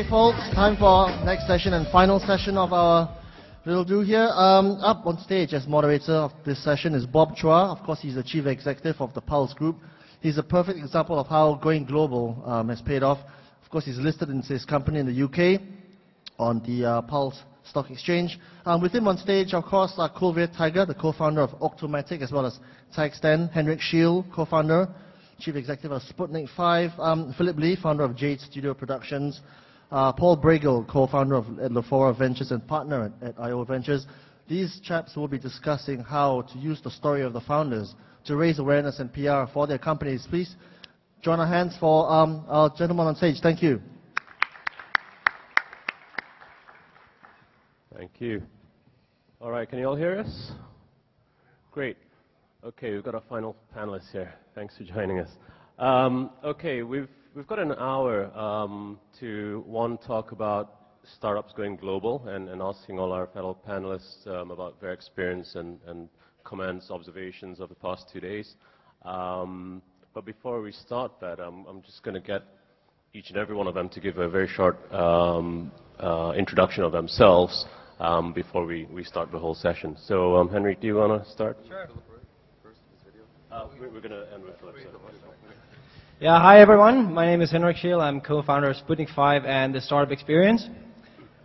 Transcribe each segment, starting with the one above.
Okay, folks, time for next session and final session of our little do here. Up on stage as moderator of this session is Bob Chua. Of course, he's the chief executive of the Pulse Group. He's a perfect example of how going global has paid off. Of course, he's listed in his company in the UK on the Pulse Stock Exchange. With him on stage, of course, are Kulveer Tiger, the co-founder of Octomatic, as well as TagStan, Henrik Scheel, co-founder, chief executive of Sputnik 5, Philip Lee, founder of Jade Studio Productions, Paul Bregel, co-founder of Lefora Ventures and partner at IO Ventures. These chaps will be discussing how to use the story of the founders to raise awareness and PR for their companies. Please join our hands for our gentleman on stage. Thank you. Thank you. All right, can you all hear us? Great. Okay, we've got our final panelists here. Thanks for joining us. Okay, we've got an hour to talk about startups going global and asking all our fellow panelists about their experience and comments, observations of the past 2 days. But before we start that, I'm just going to get each and every one of them to give a very short introduction of themselves before we start the whole session. So, Henrik, do you want to start? Sure. We're going to end with Philip. Yeah, hi everyone. My name is Henrik Scheel. I'm co-founder of Sputnik 5 and the Startup Experience.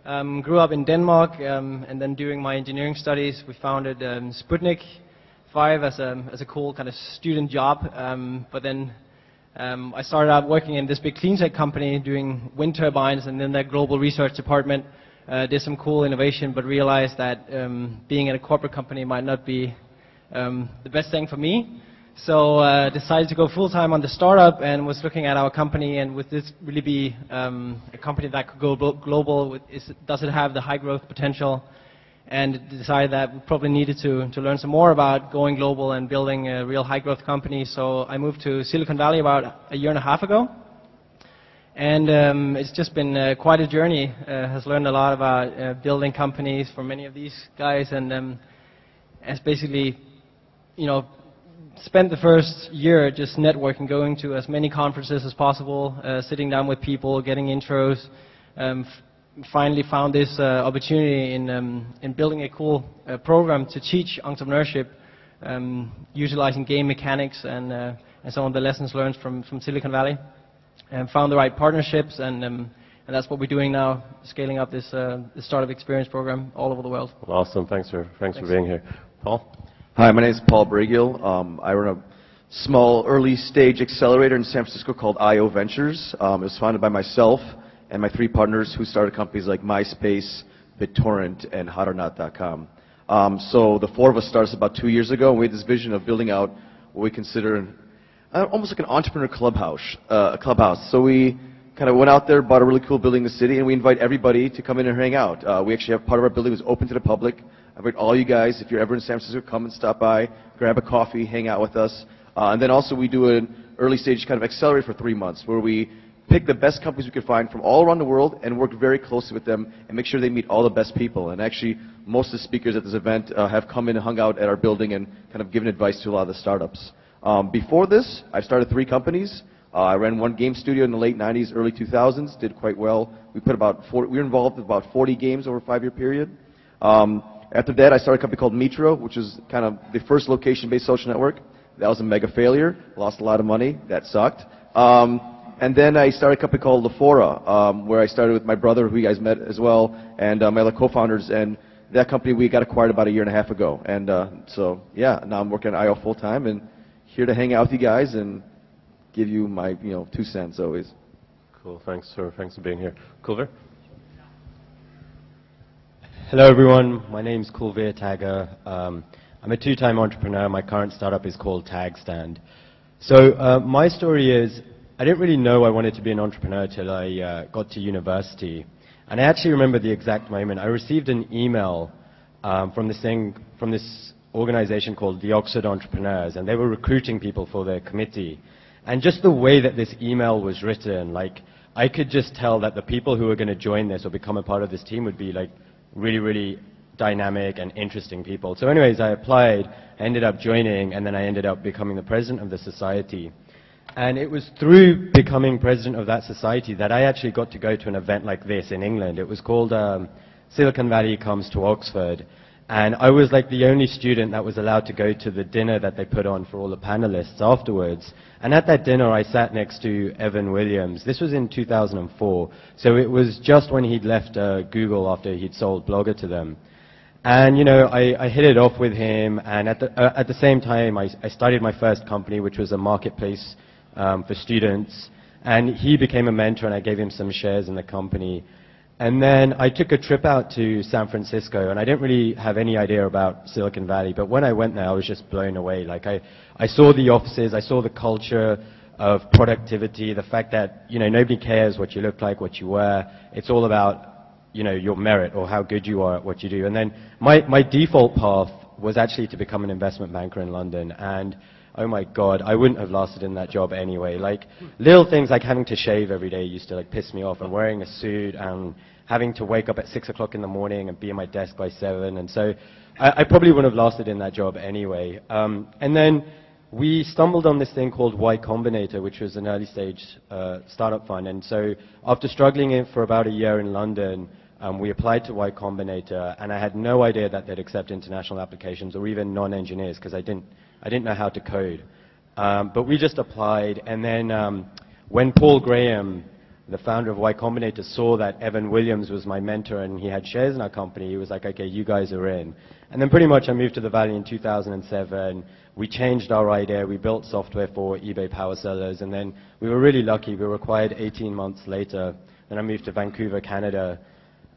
Grew up in Denmark, and then during my engineering studies, we founded Sputnik 5 as a cool kind of student job. But then I started out working in this big clean tech company doing wind turbines, and then their global research department did some cool innovation, but realized that being in a corporate company might not be the best thing for me. So decided to go full-time on the startup and was looking at our company, and would this really be a company that could go global? Does it have the high growth potential? And decided that we probably needed to learn some more about going global and building a real high growth company. So I moved to Silicon Valley about a year and a half ago. And it's just been quite a journey. Has learned a lot about building companies from many of these guys, and has basically, spent the first year just networking, going to as many conferences as possible, sitting down with people, getting intros. Finally found this opportunity in building a cool program to teach entrepreneurship, utilizing game mechanics and some of the lessons learned from Silicon Valley. And found the right partnerships, and that's what we're doing now, scaling up this startup experience program all over the world. Awesome. Thanks for being here. Paul? Hi, my name is Paul Bregel. I run a small early-stage accelerator in San Francisco called IO Ventures. It was founded by myself and my 3 partners who started companies like MySpace, BitTorrent, and HotOrNot.com. So the 4 of us started about 2 years ago, and we had this vision of building out what we consider almost like an entrepreneur clubhouse. So we kind of went out there, bought a really cool building in the city, and we invite everybody to come in and hang out. We actually have part of our building was open to the public. I invite all you guys, if you're ever in San Francisco, come and stop by, grab a coffee, hang out with us. And then also we do an early stage kind of accelerator for 3 months, where we pick the best companies we could find from all around the world and work very closely with them and make sure they meet all the best people. And actually, most of the speakers at this event have come in and hung out at our building and kind of given advice to a lot of the startups. Before this, I started 3 companies. I ran one game studio in the late 90s, early 2000s, did quite well. We were involved with about 40 games over a 5-year period. After that, I started a company called Metro, which is kind of the first location-based social network. That was a mega failure. Lost a lot of money. That sucked. And then I started a company called Lefora, where I started with my brother, who you guys met as well, and my other co-founders. And that company we got acquired about a year and a half ago. And so, yeah, now I'm working at IO full-time and here to hang out with you guys and give you my 2 cents always. Cool. Thanks for being here. Kulveer? Hello everyone, my name is Kulveer Tiger. I'm a 2-time entrepreneur. My current startup is called TagStan. So my story is, I didn't really know I wanted to be an entrepreneur till I got to university. And I actually remember the exact moment. I received an email from this organization called the Oxford Entrepreneurs, and they were recruiting people for their committee. And just the way that this email was written, like, I could just tell that the people who were going to join this or become a part of this team would be like really, really dynamic and interesting people. So anyways, I applied, I ended up joining, and then I ended up becoming the president of the society. And it was through becoming president of that society that I actually got to go to an event like this in England. It was called Silicon Valley Comes to Oxford. And I was like the only student that was allowed to go to the dinner that they put on for all the panelists afterwards. And at that dinner, I sat next to Evan Williams. This was in 2004. So it was just when he'd left Google after he'd sold Blogger to them. And, you know, I hit it off with him. And at the same time, I started my first company, which was a marketplace for students. And he became a mentor, and I gave him some shares in the company. And then I took a trip out to San Francisco, and I didn't really have any idea about Silicon Valley, but when I went there, I was just blown away. Like, I saw the offices, I saw the culture of productivity, the fact that, you know, nobody cares what you look like, what you wear. It's all about, you know, your merit or how good you are at what you do. And then my default path was actually to become an investment banker in London, and oh my God, I wouldn't have lasted in that job anyway. Like, little things like having to shave every day used to like piss me off, and wearing a suit and having to wake up at 6 o'clock in the morning and be at my desk by 7. And so I probably wouldn't have lasted in that job anyway. And then we stumbled on this thing called Y Combinator, which was an early stage startup fund. And so after struggling in for about a year in London, we applied to Y Combinator, and I had no idea that they'd accept international applications or even non-engineers, because I didn't know how to code. But we just applied, and then when Paul Graham, the founder of Y Combinator, saw that Evan Williams was my mentor and he had shares in our company, he was like, okay, you guys are in. And then pretty much I moved to the Valley in 2007. We changed our idea. We built software for eBay power sellers, and then we were really lucky. We were acquired 18 months later. Then I moved to Vancouver, Canada,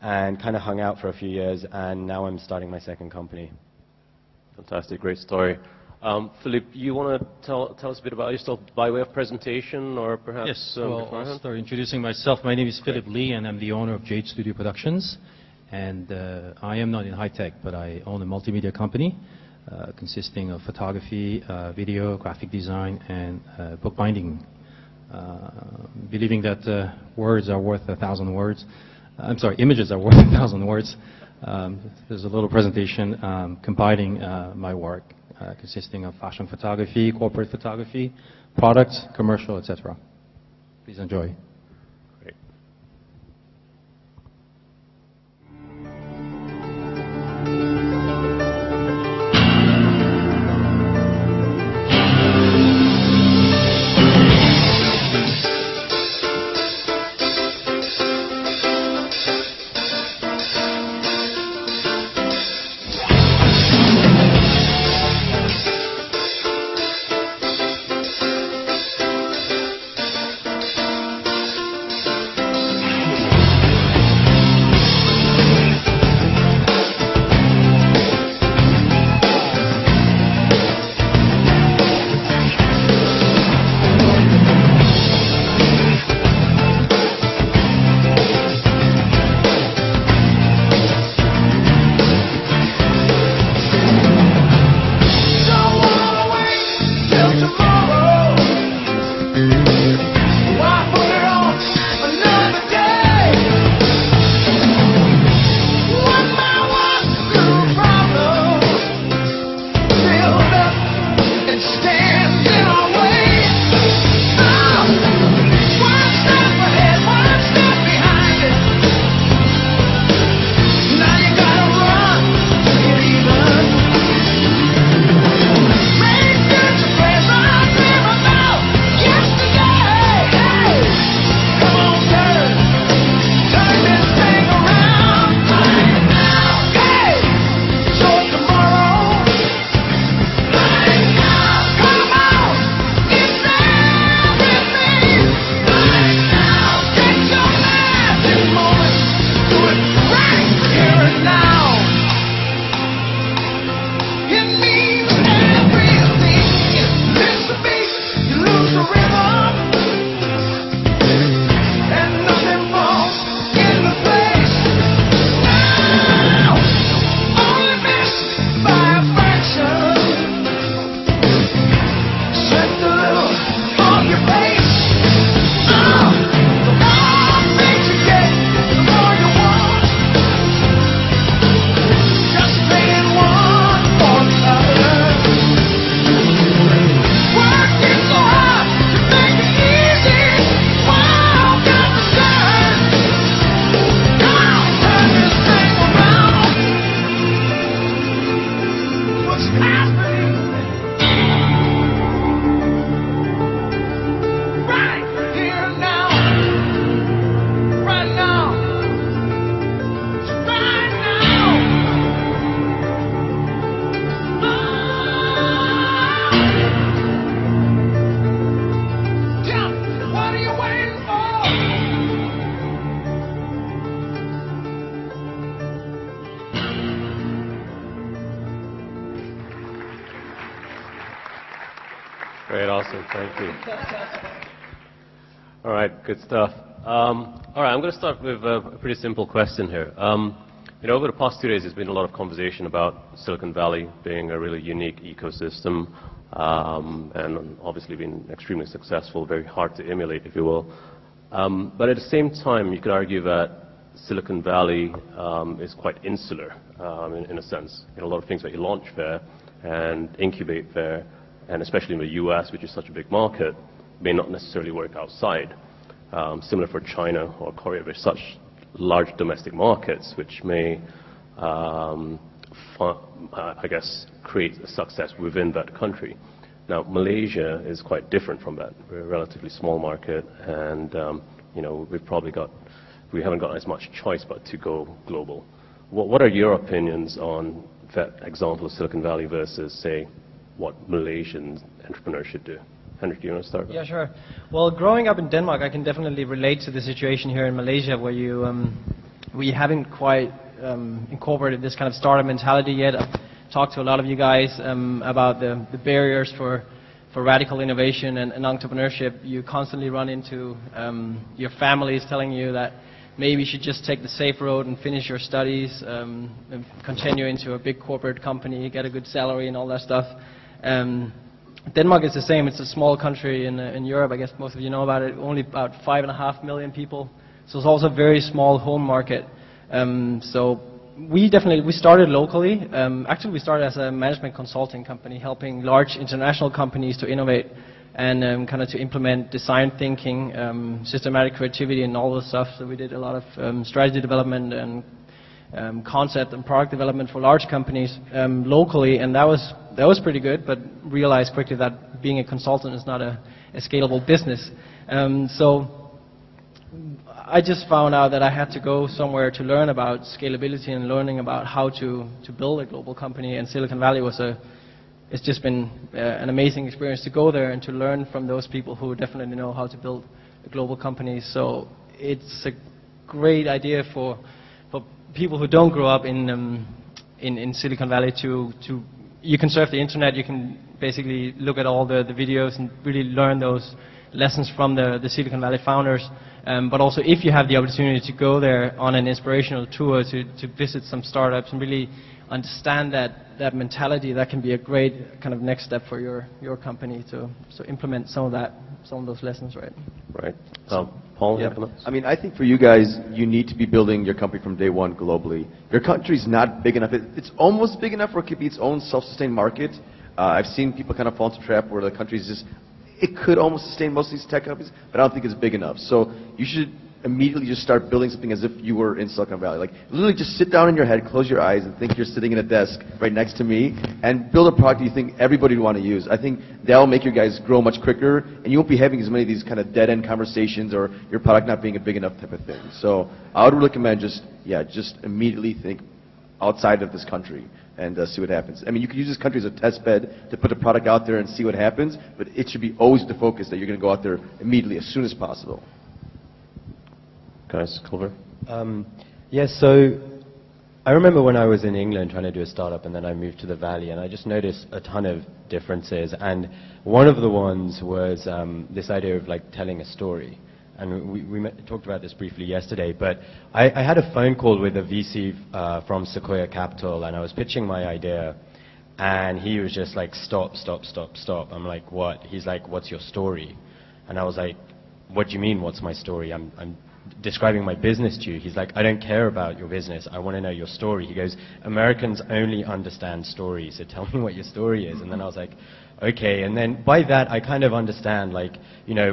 and kind of hung out for a few years, and now I'm starting my second company. Fantastic, great story. Philippe, you want to tell us a bit about yourself by way of presentation, or perhaps Yes, well, beforehand? I'll start introducing myself. My name is Philip Lee, and I'm the owner of Jade Studio Productions. And I am not in high tech, but I own a multimedia company consisting of photography, video, graphic design, and bookbinding. Believing that words are worth 1,000 words. I'm sorry, images are worth 1,000 words. There's a little presentation compiling my work, consisting of fashion photography, corporate photography, products, commercial, etc. Please enjoy. Great. Great, awesome, thank you. All right, good stuff. All right, I'm going to start with a pretty simple question here. Over the past 2 days, there's been a lot of conversation about Silicon Valley being a really unique ecosystem, and obviously been extremely successful, very hard to emulate, if you will. But at the same time, you could argue that Silicon Valley is quite insular in a sense. A lot of things that you launch there and incubate there, and especially in the US, which is such a big market, may not necessarily work outside. Similar for China or Korea, there's such large domestic markets which may, I guess, create a success within that country. Now, Malaysia is quite different from that. We're a relatively small market, and we haven't got as much choice but to go global. What are your opinions on that example of Silicon Valley versus, say, what Malaysian entrepreneurs should do? Henrik, do you want to start? Yeah, sure. Well, growing up in Denmark, I can definitely relate to the situation here in Malaysia, where we haven't quite incorporated this kind of startup mentality yet. I've talked to a lot of you guys about the barriers for radical innovation and entrepreneurship. You constantly run into your families telling you that maybe you should just take the safe road and finish your studies, and continue into a big corporate company, get a good salary and all that stuff. Denmark is the same. It's a small country in Europe. I guess most of you know about it. Only about 5.5 million people. So it's also a very small home market. So we started locally. Actually, we started as a management consulting company, helping large international companies to innovate and kind of to implement design thinking, systematic creativity, and all this stuff. So we did a lot of strategy development and concept and product development for large companies locally, and that was pretty good, but realized quickly that being a consultant is not a scalable business. So I just found out that I had to go somewhere to learn about scalability and learning about how to build a global company, and Silicon Valley it's just been an amazing experience to go there and to learn from those people who definitely know how to build a global company. So it's a great idea for people who don't grow up in Silicon Valley you can surf the internet, you can basically look at all the videos and really learn those lessons from the Silicon Valley founders. But also, if you have the opportunity to go there on an inspirational tour to visit some startups and really understand that mentality, that can be a great kind of next step for your company to implement some of those lessons, right? Right. Paul? Yeah. I mean, I think for you guys, you need to be building your company from day one globally. Your country's not big enough. It's almost big enough where it could be its own self-sustained market. I've seen people kind of fall into a trap where the country's just, it could almost sustain most of these tech companies, but I don't think it's big enough. So you should immediately just start building something as if you were in Silicon Valley. Like, literally just sit down in your head, close your eyes, and think you're sitting in a desk right next to me, and build a product you think everybody would want to use. I think that'll make you guys grow much quicker, and you won't be having as many of these kind of dead-end conversations or your product not being a big enough type of thing. So I would recommend just immediately think outside of this country and see what happens. I mean, you can use this country as a test bed to put the product out there and see what happens, but it should be always the focus that you're going to go out there immediately, as soon as possible. Guys, Culver? Yes, so I remember when I was in England trying to do a startup, and then I moved to the Valley, and I just noticed a ton of differences. And one of the ones was this idea of like telling a story. And we talked about this briefly yesterday, but I had a phone call with a VC from Sequoia Capital, and I was pitching my idea, and he was just like, stop. I'm like, what? He's like, what's your story? And I was like, what do you mean, what's my story? I'm describing my business to you. He's like, I don't care about your business. I want to know your story. He goes, Americans only understand stories, so tell me what your story is. And then I was like, okay. And then by that, I kind of understand, like,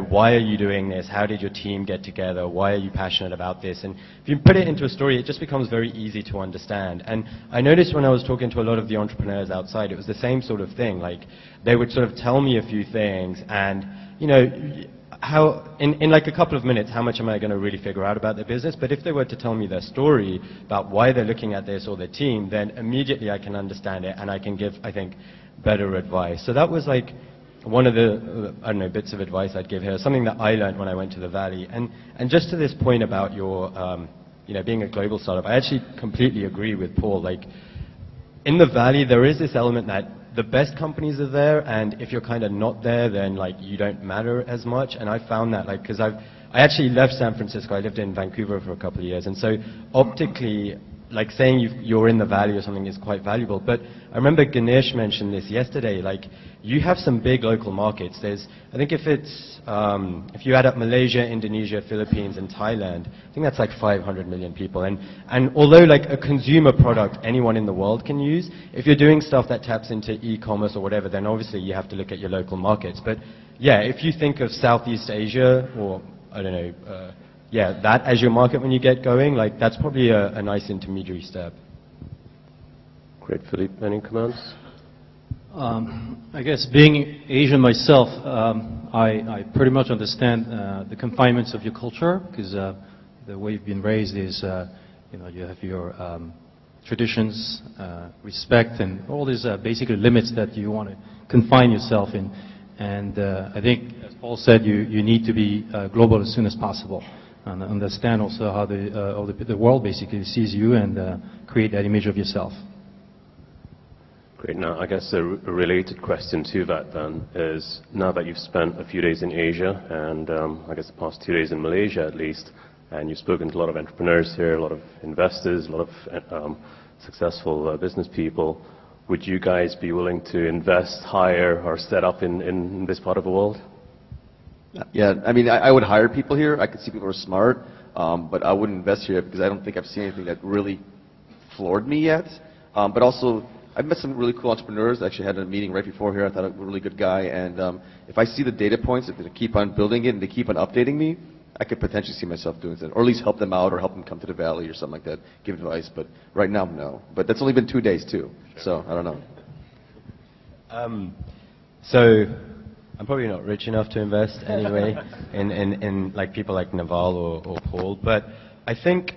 why are you doing this? How did your team get together? Why are you passionate about this? And if you put it into a story, it just becomes very easy to understand. And I noticed when I was talking to a lot of the entrepreneurs outside, it was the same sort of thing. Like, they would sort of tell me a few things, and, how in like a couple of minutes, how much am I going to really figure out about their business? But if they were to tell me their story about why they're looking at this or their team, then immediately I can understand it, and I can give, I think, better advice. So that was like one of the bits of advice I'd give here, something that I learned when I went to the Valley. And just to this point about your being a global startup, I actually completely agree with Paul. Like, in the Valley, there is this element that the best companies are there, and if you're kind of not there, then like you don't matter as much. And I found that like, because I actually left San Francisco, I lived in Vancouver for a couple of years, and so optically, like saying you're in the valley or something is quite valuable. But I remember Ganesh mentioned this yesterday, like you have some big local markets. There's, I think if it's, if you add up Malaysia, Indonesia, Philippines and Thailand, I think that's like 500 million people. And although like a consumer product anyone in the world can use, if you're doing stuff that taps into e-commerce or whatever, then obviously you have to look at your local markets. But yeah, if you think of Southeast Asia or, I don't know, yeah, that as your market when you get going, like that's probably a nice intermediary step. Great, Philippe, any comments? I guess being Asian myself, I pretty much understand the confinements of your culture, because the way you've been raised is, you know, you have your traditions, respect, and all these basically limits that you want to confine yourself in. And I think, as Paul said, you need to be global as soon as possible, and understand also how the world basically sees you, and create that image of yourself. Great. Now, I guess a related question to that then is, now that you've spent a few days in Asia, and I guess the past 2 days in Malaysia at least, and you've spoken to a lot of entrepreneurs here, a lot of investors, a lot of successful business people, would you guys be willing to invest, hire, or set up in this part of the world? Yeah, I mean, I would hire people here. I could see people who are smart, but I wouldn't invest here because I don't think I've seen anything that really floored me yet. But also, I've met some really cool entrepreneurs. I actually had a meeting right before here. I thought a really good guy. And if I see the data points, if they keep on building it and they keep on updating me, I could potentially see myself doing that, or at least help them out, or help them come to the valley or something like that, give advice. But right now, no. But that's only been 2 days too, so I don't know. So I'm probably not rich enough to invest anyway in like people like Naval or Paul, but I think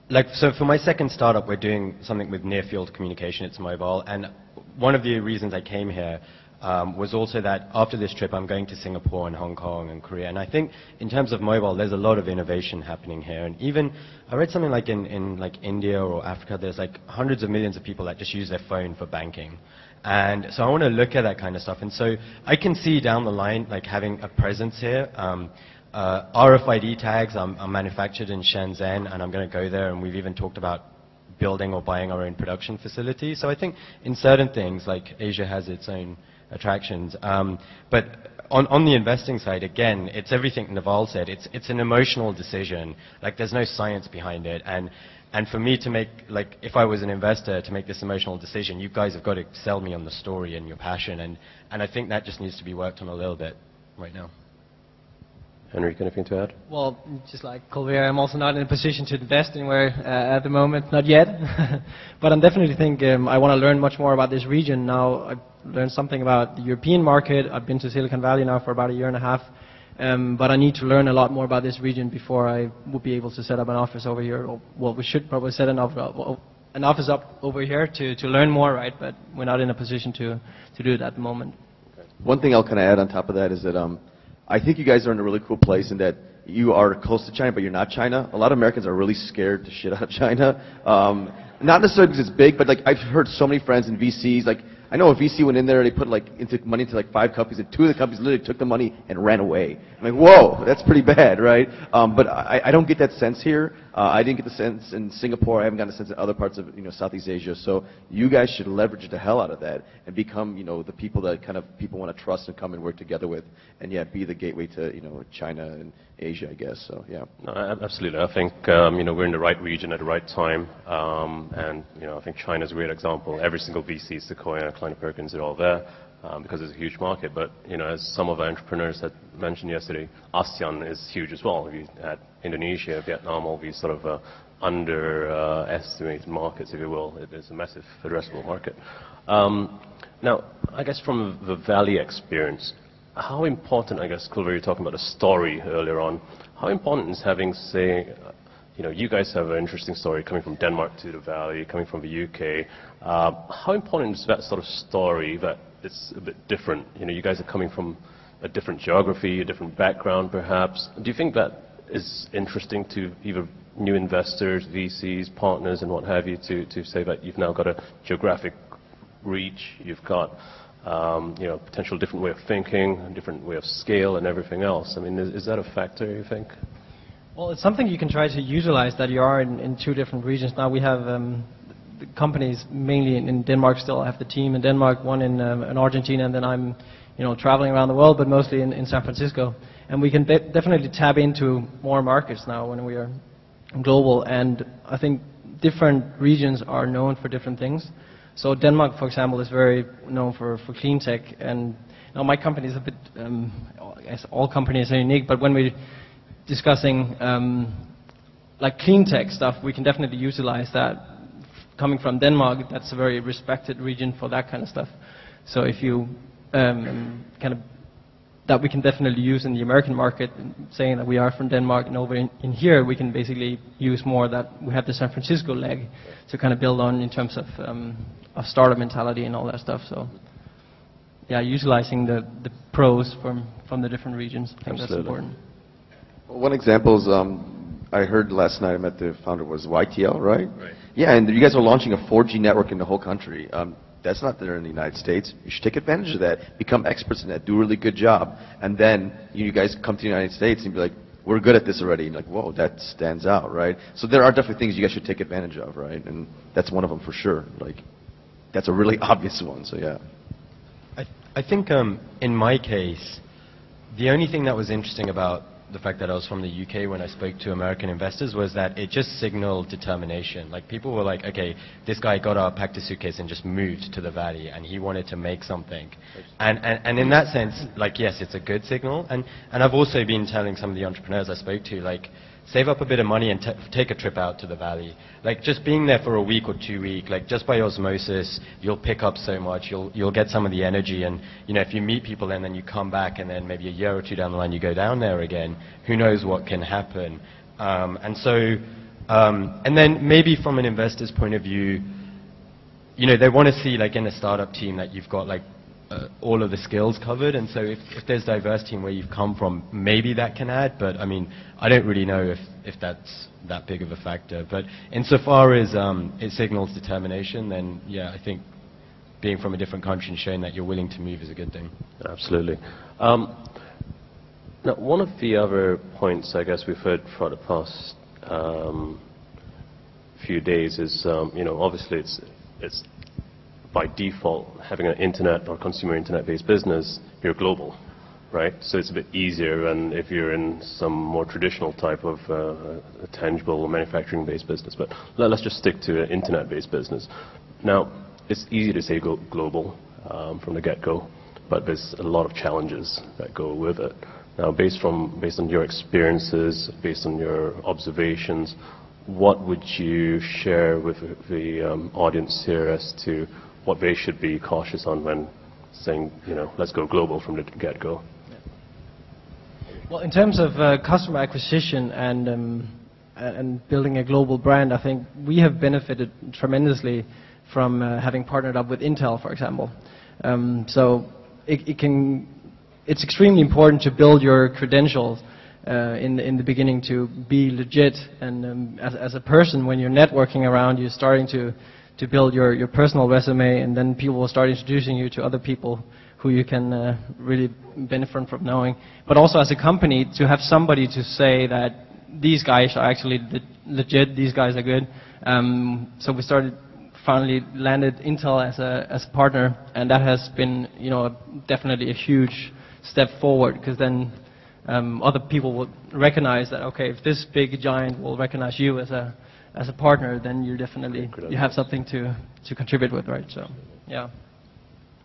like, so for my second startup, we're doing something with near field communication. It's mobile, and one of the reasons I came here was also that after this trip, I'm going to Singapore and Hong Kong and Korea. And I think in terms of mobile, there's a lot of innovation happening here. And even, I read something like in like India or Africa, there's like hundreds of millions of people that just use their phone for banking. And so I want to look at that kind of stuff. And so I can see down the line, like having a presence here. RFID tags are manufactured in Shenzhen, and I'm going to go there, and we've even talked about building or buying our own production facility. So I think in certain things, like Asia has its own attractions. But on the investing side, again, it's everything Naval said. It's an emotional decision. Like, there's no science behind it. And for me to make, like, if I was an investor, to make this emotional decision, you guys have got to sell me on the story and your passion. And I think that just needs to be worked on a little bit right now. Henrik, anything to add? Well, just like Colbert, I'm also not in a position to invest anywhere at the moment, not yet. But I definitely think I want to learn much more about this region now. I've learned something about the European market. I've been to Silicon Valley now for about 1.5 years. But I need to learn a lot more about this region before I would be able to set up an office over here. Or, well, we should probably set an office up over here to learn more, right? But we're not in a position to do it at the moment. One thing I'll kind of add on top of that is that I think you guys are in a really cool place in that you are close to China, but you're not China. A lot of Americans are really scared to shit out of China. Not necessarily because it's big, but like I've heard so many friends in VCs, like I know a VC went in there, they put like money into like 5 companies, and 2 of the companies literally took the money and ran away. I'm like, whoa, that's pretty bad, right? But I don't get that sense here. I didn't get the sense in Singapore. I haven't gotten a sense in other parts of Southeast Asia. So you guys should leverage the hell out of that and become the people that kind of people want to trust and come and work together with, and yeah, be the gateway to China and Asia, I guess. So yeah. No, absolutely. I think we're in the right region at the right time, and I think China's a great example. Every single VC, Sequoia, Kleiner Perkins, they're all there. Because it's a huge market, but as some of our entrepreneurs had mentioned yesterday, ASEAN is huge as well. If you add Indonesia, Vietnam, all these sort of underestimated markets, if you will, it is a massive addressable market. Now, I guess from the Valley experience, how important, I guess, Kulver, you were talking about a story earlier on, how important is having, say, you guys have an interesting story coming from Denmark to the Valley, coming from the UK. How important is that sort of story that it's a bit different? You guys are coming from a different geography, a different background perhaps. Do you think that is interesting to either new investors, VCs, partners and what have you to say that you've now got a geographic reach, you've got potential different way of thinking, a different way of scale, and everything else. I mean, is that a factor, you think? Well, it's something you can try to utilize, that you are in two different regions. Now we have the companies mainly in Denmark still. I have the team in Denmark, one in Argentina, and then I'm traveling around the world, but mostly in San Francisco. And we can definitely tap into more markets now when we are global. And I think different regions are known for different things. So Denmark, for example, is very known for clean tech. And now my company is a bit, as all companies are unique, but when we're discussing like clean tech stuff, we can definitely utilize that. Coming from Denmark, that's a very respected region for that kind of stuff. So if you that we can definitely use in the American market, saying that we are from Denmark, and over in here we can basically use more that we have the San Francisco leg to kind of build on in terms of startup mentality and all that stuff. So yeah, utilizing the pros from the different regions, I think that's important. Well, one example is I heard last night I met the founder was YTL, right? Right. Yeah, and you guys are launching a 4G network in the whole country. That's not there in the United States. You should take advantage of that, become experts in that, do a really good job, and then you guys come to the United States and be like, we're good at this already. And like, whoa, that stands out, right? So there are definitely things you guys should take advantage of, right? And that's one of them for sure. Like, that's a really obvious one. So yeah. I think in my case, the only thing that was interesting about the fact that I was from the UK when I spoke to American investors was that it just signaled determination. Like, people were like, okay, this guy got up, packed a suitcase and just moved to the valley, and he wanted to make something. And in that sense, like, yes, it's a good signal. And I've also been telling some of the entrepreneurs I spoke to, like, save up a bit of money and take a trip out to the valley. Like, just being there for a week or 2 weeks, like, just by osmosis, you'll pick up so much. You'll get some of the energy. And, if you meet people and then you come back and then maybe a year or two down the line you go down there again, who knows what can happen. And then maybe from an investor's point of view, they want to see, like, in a startup team that you've got, like, all of the skills covered. And so if there's diversity in where you've come from, maybe that can add. But I mean, I don't really know if that's that big of a factor. But insofar as it signals determination, then yeah, I think being from a different country and showing that you're willing to move is a good thing. Absolutely. Now, one of the other points I guess we've heard for the past few days is, obviously it's by default, having an internet or consumer internet-based business, you're global, right? So it's a bit easier than if you're in some more traditional type of tangible manufacturing-based business. But let's just stick to an internet-based business. Now, it's easy to say go global from the get-go, but there's a lot of challenges that go with it. Now, based on your experiences, based on your observations, what would you share with the audience here as to what they should be cautious on when saying, let's go global from the get-go? Well, in terms of customer acquisition and building a global brand, I think we have benefited tremendously from having partnered up with Intel, for example. So it's extremely important to build your credentials in the beginning to be legit. And as a person, when you're networking around, you're starting to build your personal resume, and then people will start introducing you to other people who you can really benefit from knowing. But also as a company, to have somebody to say that these guys are actually legit, these guys are good. So we finally landed Intel as a partner, and that has been definitely a huge step forward, because then other people will recognize that, okay, if this big giant will recognize you as a partner, then you definitely have something to contribute with, right? So, yeah.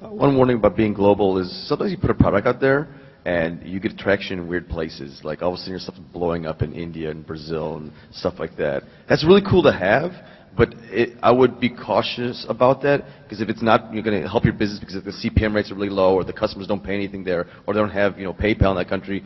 One warning about being global is sometimes you put a product out there and you get traction in weird places. Like all of a sudden your stuff is blowing up in India and Brazil and stuff like that. That's really cool to have, but I would be cautious about that, because if it's not going to help your business because if the CPM rates are really low, or the customers don't pay anything there, or they don't have PayPal in that country,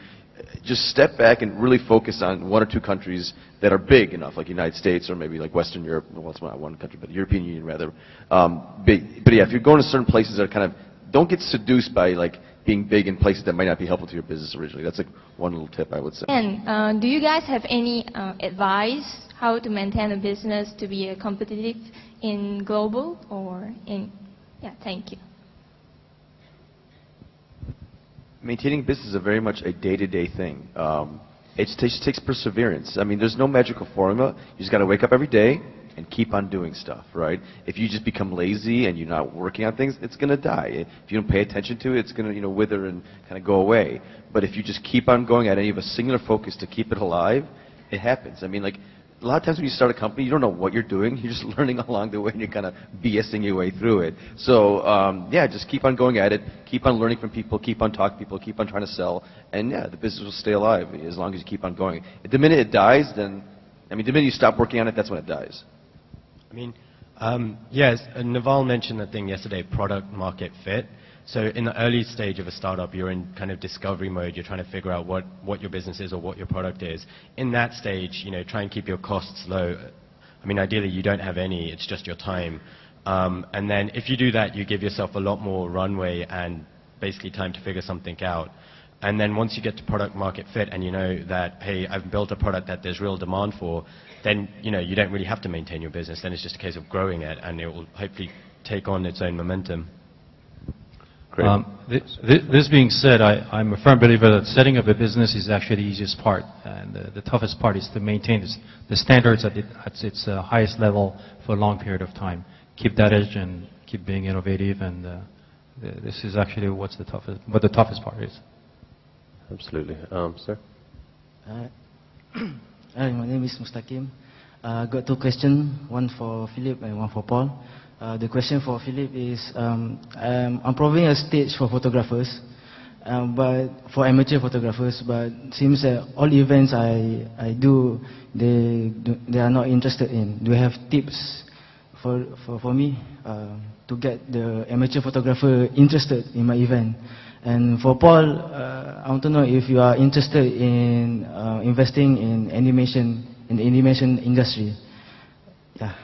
just step back and really focus on one or two countries that are big enough, like United States or maybe like Western Europe. Well, it's not one country, but the European Union rather. But yeah, if you're going to certain places that are kind of, don't get seduced by like being big in places that might not be helpful to your business originally. That's like one little tip I would say. And do you guys have any advice how to maintain a business to be competitive in global or in Yeah, thank you. Maintaining business is very much a day-to-day thing. It just takes perseverance. I mean, there's no magical formula. You just got to wake up every day and keep on doing stuff, right? If you just become lazy and you're not working on things, it's going to die. If you don't pay attention to it, it's going to, wither and kind of go away. But if you just keep on going at it and you have a singular focus to keep it alive, it happens. I mean, like, a lot of times when you start a company, you don't know what you're doing. You're just learning along the way, and you're kind of BSing your way through it. So, yeah, just keep on going at it. Keep on learning from people. Keep on talking to people. Keep on trying to sell. And, yeah, the business will stay alive as long as you keep on going. The minute it dies, then, the minute you stop working on it, that's when it dies. I mean, yes, Naval mentioned that thing yesterday, product market fit. So in the early stage of a startup, you're in kind of discovery mode. You're trying to figure out what your business is or what your product is. In that stage, try and keep your costs low. I mean, ideally, you don't have any. It's just your time. And then if you do that, you give yourself a lot more runway and basically time to figure something out. And then once you get to product market fit and you know that, hey, I've built a product that there's real demand for, then you don't really have to maintain your business. Then it's just a case of growing it, and it will hopefully take on its own momentum. This being said, I'm a firm believer that setting up a business is actually the easiest part, and the toughest part is to maintain the standards at its highest level for a long period of time. Keep that edge and keep being innovative, and this is actually what the toughest part is. Absolutely. Sir? Hi, my name is Mustaqim. I got two questions, one for Philip and one for Paul. The question for Philip is, I'm providing a stage for photographers, but for amateur photographers, but seems that all events I do, they are not interested in. Do you have tips for me to get the amateur photographer interested in my event? And for Paul, I want to know if you are interested in investing in animation, in the animation industry. Yeah,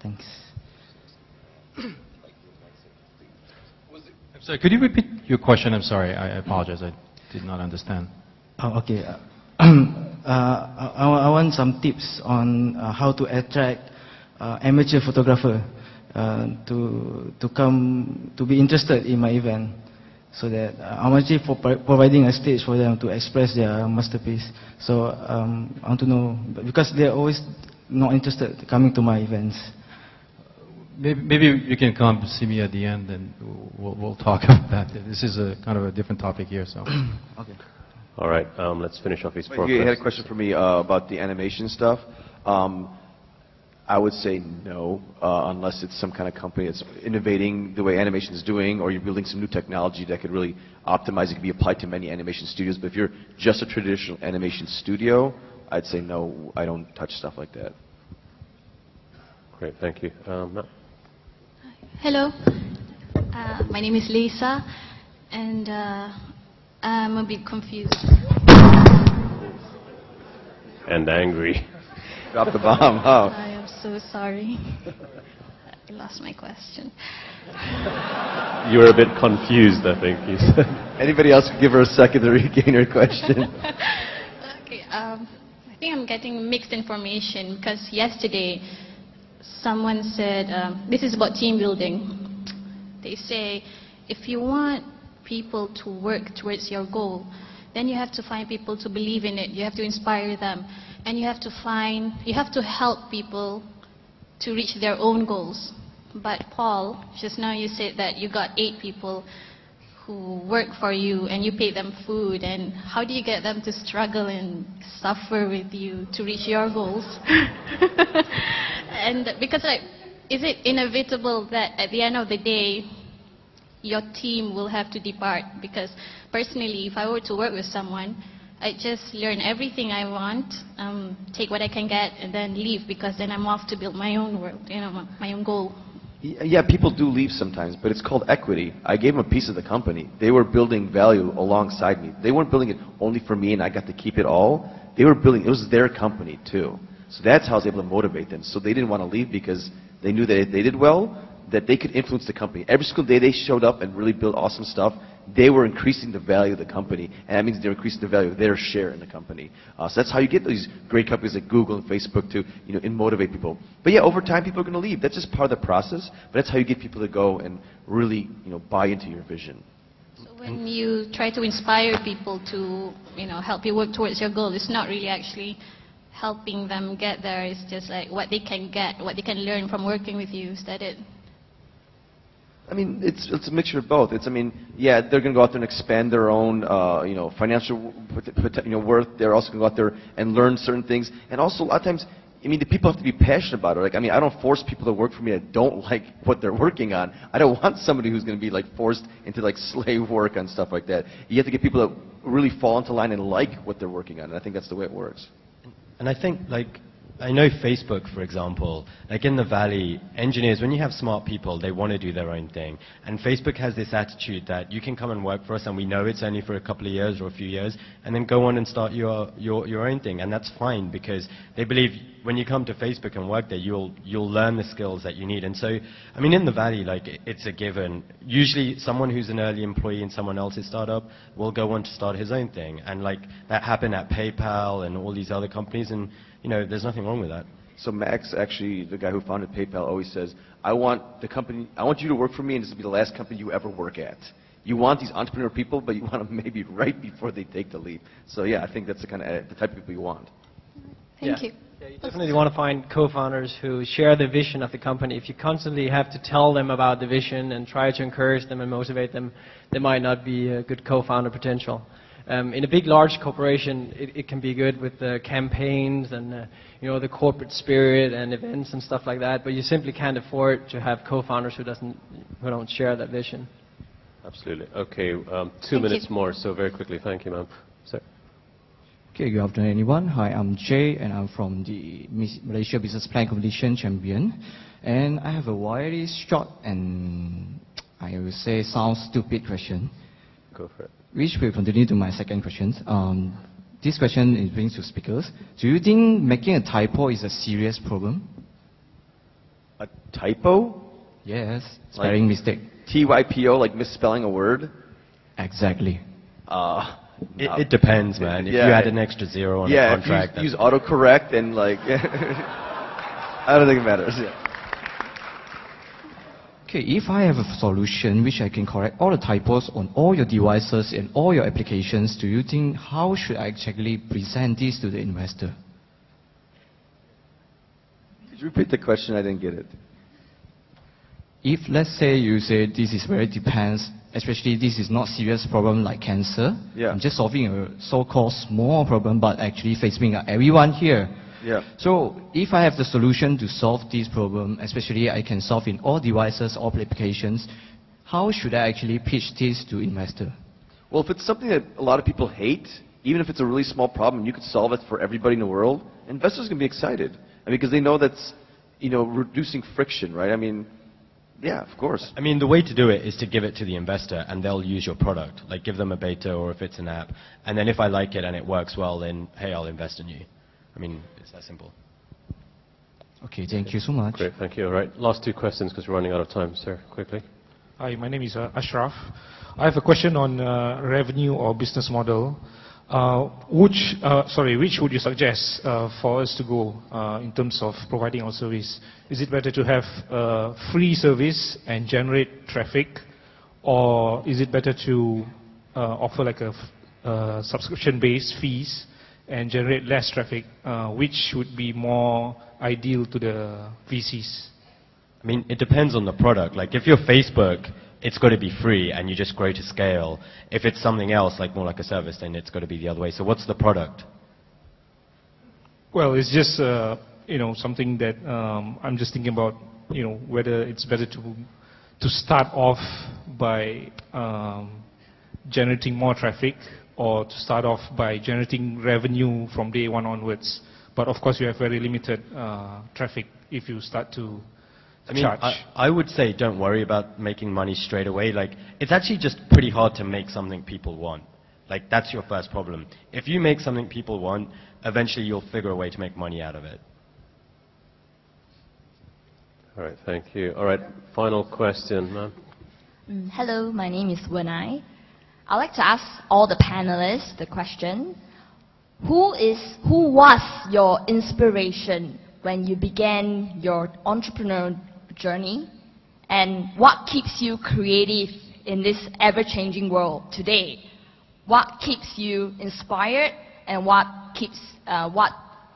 thanks. So could you repeat your question? I'm sorry. I apologize. I did not understand. Oh, okay. I want some tips on how to attract amateur photographer to be interested in my event, so that I'm actually providing a stage for them to express their masterpiece. So I want to know, because they're always not interested coming to my events. Maybe you can come see me at the end, and we'll talk about that. This is a kind of a different topic here, so. Okay. All right, let's finish off these progress. You had a question for me about the animation stuff. I would say no, unless it's some kind of company that's innovating the way animation is doing, or you're building some new technology that could really optimize. It could be applied to many animation studios. But if you're just a traditional animation studio, I'd say no, I don't touch stuff like that. Great, thank you. Matt? Hello, my name is Lisa, and I'm a bit confused. And angry. Drop the bomb. Oh. I am so sorry. I lost my question. You were a bit confused, I think you said. Anybody else give her a second to regain her question? Okay, I think I'm getting mixed information, because yesterday someone said, this is about team building. They say, if you want people to work towards your goal, then you have to find people to believe in it. You have to inspire them. And you have to help people to reach their own goals. But Paul, just now you said that you got 8 people who work for you and you pay them food. And how do you get them to struggle and suffer with you to reach your goals? And because is it inevitable that at the end of the day, your team will have to depart? Because personally, if I were to work with someone, I just learn everything I want, take what I can get, and then leave, because then I'm off to build my own world, my own goal. Yeah, people do leave sometimes, but it's called equity. I gave them a piece of the company. They were building value alongside me. They weren't building it only for me and I got to keep it all. They were building, it was their company too. So that's how I was able to motivate them. So they didn't want to leave, because they knew that if they did well, that they could influence the company. Every single day they showed up and really built awesome stuff. they were increasing the value of the company, and that means they're increasing the value of their share in the company. So that's how you get these great companies like Google and Facebook to, and motivate people. But yeah, over time, people are going to leave. That's just part of the process, but that's how you get people to go and really, buy into your vision. So when you try to inspire people to, help you work towards your goal, it's not really actually helping them get there. It's just like what they can get, what they can learn from working with you. Is that it? I mean, it's a mixture of both. Yeah, they're going to go out there and expand their own, financial, worth. They're also going to go out there and learn certain things. And also, a lot of times, the people have to be passionate about it. I don't force people to work for me that don't like what they're working on. I don't want somebody who's going to be forced into slave work on stuff like that. You have to get people that really fall into line and like what they're working on. And I think that's the way it works. And I think, I know Facebook, for example, in the Valley, engineers, when you have smart people, they want to do their own thing. And Facebook has this attitude that you can come and work for us, and we know it's only for a couple of years or a few years, and then go on and start your own thing. And that's fine, because they believe when you come to Facebook and work there, you'll learn the skills that you need. And so, in the Valley, it's a given. Usually, someone who's an early employee in someone else's startup will go on to start his own thing. And that happened at PayPal and all these other companies, and there's nothing wrong with that. So Max, actually, the guy who founded PayPal, always says, I want you to work for me, and this will be the last company you ever work at. You want these entrepreneur people, but you want them maybe right before they take the leap. So yeah, I think that's the type of people you want. Thank you. Yeah, you definitely want to find co-founders who share the vision of the company. If you constantly have to tell them about the vision and try to encourage them and motivate them, they might not be a good co-founder potential. In a big, large corporation, it can be good with the campaigns and the corporate spirit and events and stuff like that. But you simply can't afford to have co-founders who don't share that vision. Absolutely. Okay, 2 minutes more. So very quickly, thank you, ma'am. Sir. Okay, good afternoon, everyone. Hi, I'm Jay, and I'm from the Malaysia Business Plan Competition champion. And I have a very short and I would say sound stupid question. Go for it. Which will continue to my second question. This question is brings to speakers. Do you think making a typo is a serious problem? A typo? Yes, spelling mistake. TYPO, like misspelling a word? Exactly. It depends, man. If you add an extra zero on a contract. Yeah, if you use autocorrect and I don't think it matters. Yeah. Okay, if I have a solution which I can correct all the typos on all your devices and all your applications, do you think how should I actually present this to the investor? Could you repeat the question? I didn't get it. If, let's say, you say this is very depends, especially this is not serious problem like cancer. Yeah. I'm just solving a so-called small problem, but actually facing everyone here. Yeah. So if I have the solution to solve this problem, especially I can solve in all devices, all applications, how should I actually pitch this to investor? Well, if it's something that a lot of people hate, even if it's a really small problem, and you could solve it for everybody in the world, investors can be excited. Because they know that's, reducing friction, right? Yeah, of course. The way to do it is to give it to the investor, and they'll use your product. Give them a beta, or if it's an app. And then if I like it and it works well, then, hey, I'll invest in you. It's that simple. Okay, thank you so much. Great, thank you. All right, last 2 questions because we're running out of time. Sir, quickly. Hi, my name is Ashraf. I have a question on revenue or business model. Which would you suggest for us to go in terms of providing our service? Is it better to have a free service and generate traffic, or is it better to offer a subscription-based fees and generate less traffic? Which would be more ideal to the VCs? It depends on the product. If you're Facebook, it's got to be free and you just grow to scale. If it's something else, more like a service, then it's got to be the other way. So what's the product? Well, it's just something that I'm just thinking about, whether it's better to start off by generating more traffic, or to start off by generating revenue from day one onwards. But of course, you have very limited traffic if you start to charge. I would say don't worry about making money straight away. It's actually just pretty hard to make something people want. That's your first problem. If you make something people want, eventually you'll figure a way to make money out of it. All right, thank you. All right, final question, ma'am. Hello, my name is Wenai. I'd like to ask all the panelists the question: Who was your inspiration when you began your entrepreneurial journey? And what keeps you creative in this ever-changing world today? What keeps you inspired, and what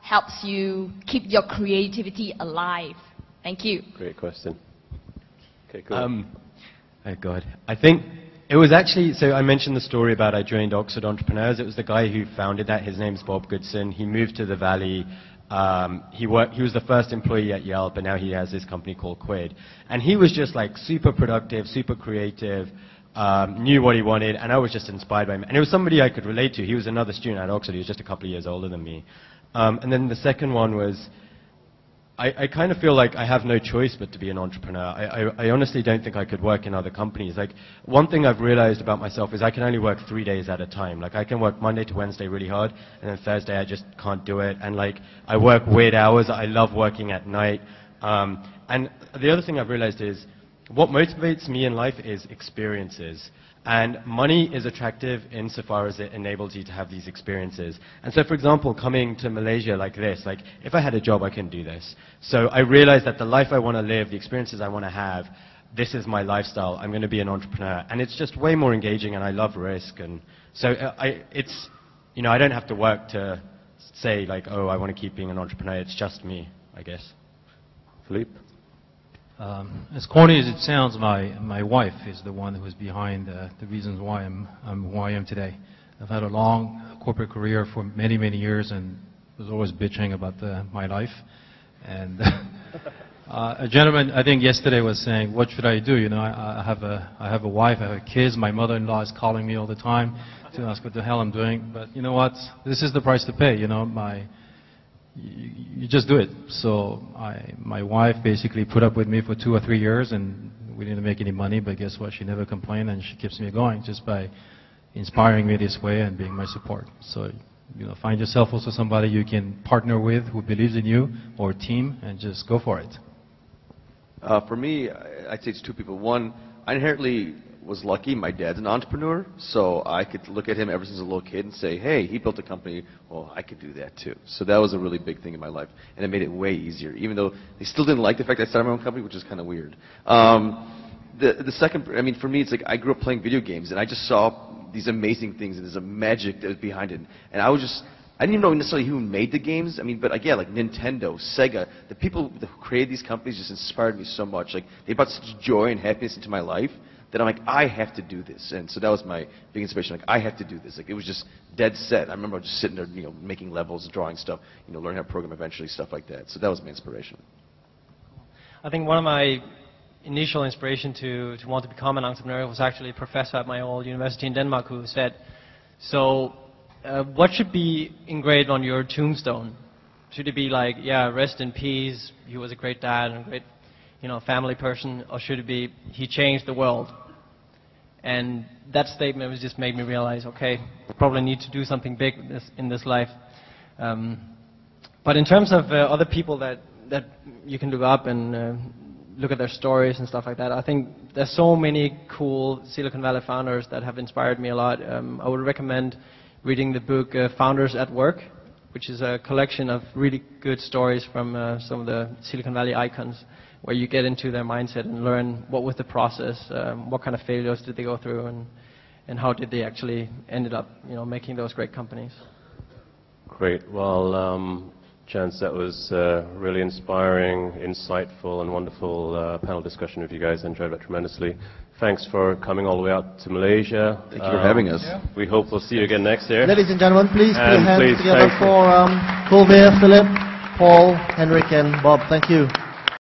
helps you keep your creativity alive? Thank you. Great question. Okay, cool. Oh God, I think it was actually, so I mentioned the story about I joined Oxford Entrepreneurs. It was the guy who founded that. His name's Bob Goodson. He moved to the Valley. He was the first employee at Yelp, and now he has this company called Quid. And he was just like super productive, super creative, knew what he wanted, and I was just inspired by him. And it was somebody I could relate to. He was another student at Oxford. He was just a couple of years older than me. And then the second one was, I kind of feel like I have no choice but to be an entrepreneur. I honestly don't think I could work in other companies. Like, one thing I've realized about myself is I can only work 3 days at a time. Like, I can work Monday to Wednesday really hard, and then Thursday I just can't do it. And like, I work weird hours. I love working at night. And the other thing I've realized is, what motivates me in life is experiences. And money is attractive insofar as it enables you to have these experiences. And so, for example, coming to Malaysia like this, like, if I had a job, I couldn't do this. So I realized that the life I want to live, the experiences I want to have, this is my lifestyle. I'm going to be an entrepreneur. And it's just way more engaging, and I love risk. And so it's, you know, I don't have to work to say, like, oh, I want to keep being an entrepreneur. It's just me, I guess. Philippe? As corny as it sounds, my wife is the one who is behind the reasons why I'm who I am today. I've had a long corporate career for many, many years, and was always bitching about my life. And a gentleman, I think yesterday, was saying, "What should I do? You know, I have a wife, I have kids. My mother-in-law is calling me all the time to ask what the hell I'm doing. But you know what? This is the price to pay. You know, you just do it." So my wife basically put up with me for 2 or 3 years, and we didn't make any money, but guess what? She never complained, and she keeps me going just by inspiring me this way and being my support. So, you know, find yourself also somebody you can partner with who believes in you, or a team, and just go for it. For me, I'd say it's two people. One, I inherently was lucky. My dad's an entrepreneur, so I could look at him ever since a little kid and say, hey, he built a company, well, I could do that too. So that was a really big thing in my life, and it made it way easier, even though they still didn't like the fact that I started my own company, which is kind of weird. The second, I mean, for me, it's like I grew up playing video games, and I just saw these amazing things, and there's a magic that was behind it. And I didn't even know necessarily who made the games. I mean, but again, like Nintendo, Sega, the people who created these companies just inspired me so much. Like, they brought such joy and happiness into my life that I'm like, I have to do this. And so that was my big inspiration. Like, I have to do this. Like, it was just dead set. I remember just sitting there, you know, making levels, drawing stuff, you know, learning how to program eventually, stuff like that. So that was my inspiration. I think one of my initial inspiration to want to become an entrepreneur was actually a professor at my old university in Denmark who said, so what should be engraved on your tombstone? Should it be like, yeah, rest in peace, he was a great dad and a great, you know, family person, or should it be, he changed the world? And that statement was just made me realize, okay, probably need to do something big in this life. But in terms of other people that you can look up and look at their stories and stuff like that, I think there's so many cool Silicon Valley founders that have inspired me a lot. I would recommend reading the book Founders at Work, which is a collection of really good stories from some of the Silicon Valley icons, where you get into their mindset and learn what was the process, what kind of failures did they go through, and how did they actually ended up, you know, making those great companies. Great. Well, Chance, that was really inspiring, insightful, and wonderful panel discussion with you guys. I enjoyed that tremendously. Thanks for coming all the way out to Malaysia. Thank you for having us. We hope we'll see you again next year. Ladies and gentlemen, please put your And hands please, together for Kulveer, Philip, Paul, Henrik, and Bob. Thank you.